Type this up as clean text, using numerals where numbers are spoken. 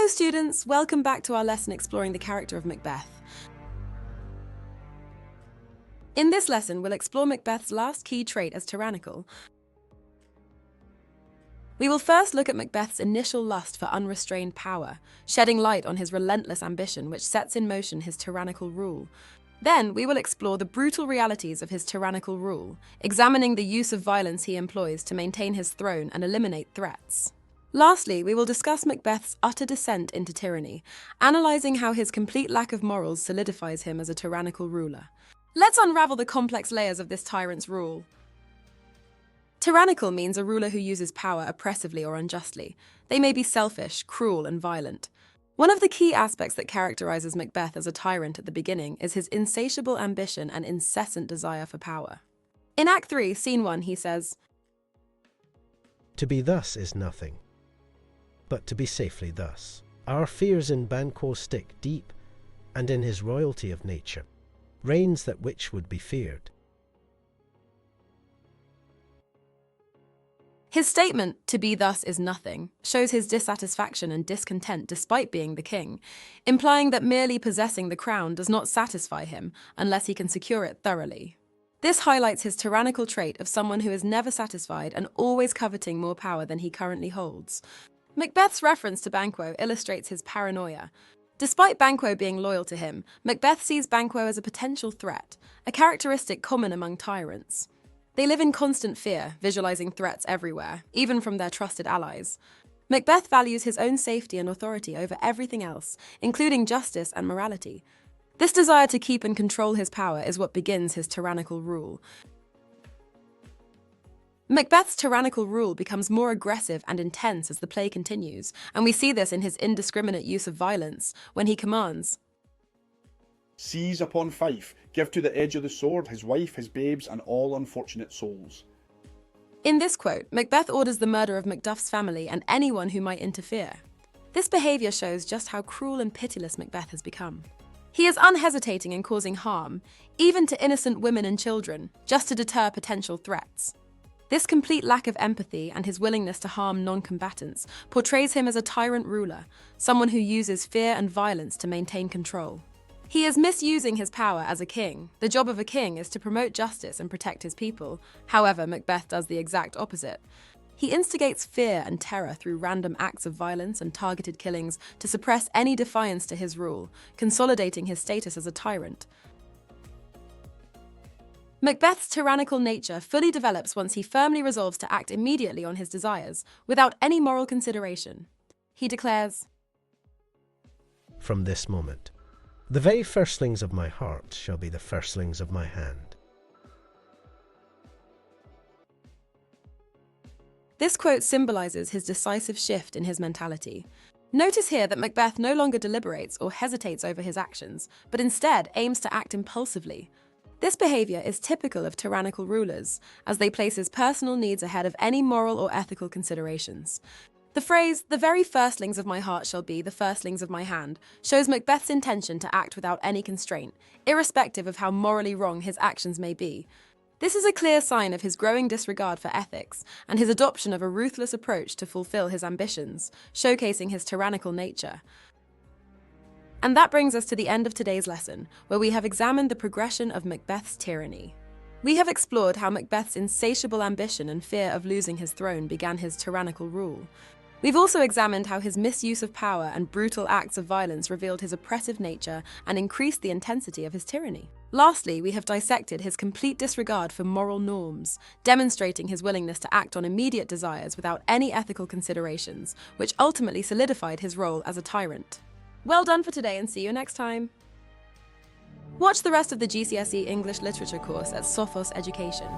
Hello students, welcome back to our lesson exploring the character of Macbeth. In this lesson, we'll explore Macbeth's last key trait as tyrannical. We will first look at Macbeth's initial lust for unrestrained power, shedding light on his relentless ambition which sets in motion his tyrannical rule. Then we will explore the brutal realities of his tyrannical rule, examining the use of violence he employs to maintain his throne and eliminate threats. Lastly, we will discuss Macbeth's utter descent into tyranny, analysing how his complete lack of morals solidifies him as a tyrannical ruler. Let's unravel the complex layers of this tyrant's rule. Tyrannical means a ruler who uses power oppressively or unjustly. They may be selfish, cruel, and violent. One of the key aspects that characterises Macbeth as a tyrant at the beginning is his insatiable ambition and incessant desire for power. In Act 3, Scene 1, he says, "To be thus is nothing, but to be safely thus. Our fears in Banquo stick deep, and in his royalty of nature reigns that which would be feared." His statement, "to be thus is nothing," shows his dissatisfaction and discontent despite being the king, implying that merely possessing the crown does not satisfy him unless he can secure it thoroughly. This highlights his tyrannical trait of someone who is never satisfied and always coveting more power than he currently holds. Macbeth's reference to Banquo illustrates his paranoia. Despite Banquo being loyal to him, Macbeth sees Banquo as a potential threat, a characteristic common among tyrants. They live in constant fear, visualizing threats everywhere, even from their trusted allies. Macbeth values his own safety and authority over everything else, including justice and morality. This desire to keep and control his power is what begins his tyrannical rule. Macbeth's tyrannical rule becomes more aggressive and intense as the play continues, and we see this in his indiscriminate use of violence when he commands, "Seize upon Fife, give to the edge of the sword his wife, his babes, and all unfortunate souls." In this quote, Macbeth orders the murder of Macduff's family and anyone who might interfere. This behavior shows just how cruel and pitiless Macbeth has become. He is unhesitating in causing harm, even to innocent women and children, just to deter potential threats. This complete lack of empathy and his willingness to harm non-combatants portrays him as a tyrant ruler, someone who uses fear and violence to maintain control. He is misusing his power as a king. The job of a king is to promote justice and protect his people. However, Macbeth does the exact opposite. He instigates fear and terror through random acts of violence and targeted killings to suppress any defiance to his rule, consolidating his status as a tyrant. Macbeth's tyrannical nature fully develops once he firmly resolves to act immediately on his desires, without any moral consideration. He declares, "From this moment, the very firstlings of my heart shall be the firstlings of my hand." This quote symbolizes his decisive shift in his mentality. Notice here that Macbeth no longer deliberates or hesitates over his actions, but instead aims to act impulsively. This behavior is typical of tyrannical rulers, as they place his personal needs ahead of any moral or ethical considerations. The phrase, "the very firstlings of my heart shall be the firstlings of my hand," shows Macbeth's intention to act without any constraint, irrespective of how morally wrong his actions may be. This is a clear sign of his growing disregard for ethics and his adoption of a ruthless approach to fulfill his ambitions, showcasing his tyrannical nature. And that brings us to the end of today's lesson, where we have examined the progression of Macbeth's tyranny. We have explored how Macbeth's insatiable ambition and fear of losing his throne began his tyrannical rule. We've also examined how his misuse of power and brutal acts of violence revealed his oppressive nature and increased the intensity of his tyranny. Lastly, we have dissected his complete disregard for moral norms, demonstrating his willingness to act on immediate desires without any ethical considerations, which ultimately solidified his role as a tyrant. Well done for today, and see you next time. Watch the rest of the GCSE English Literature course at Sophos Education.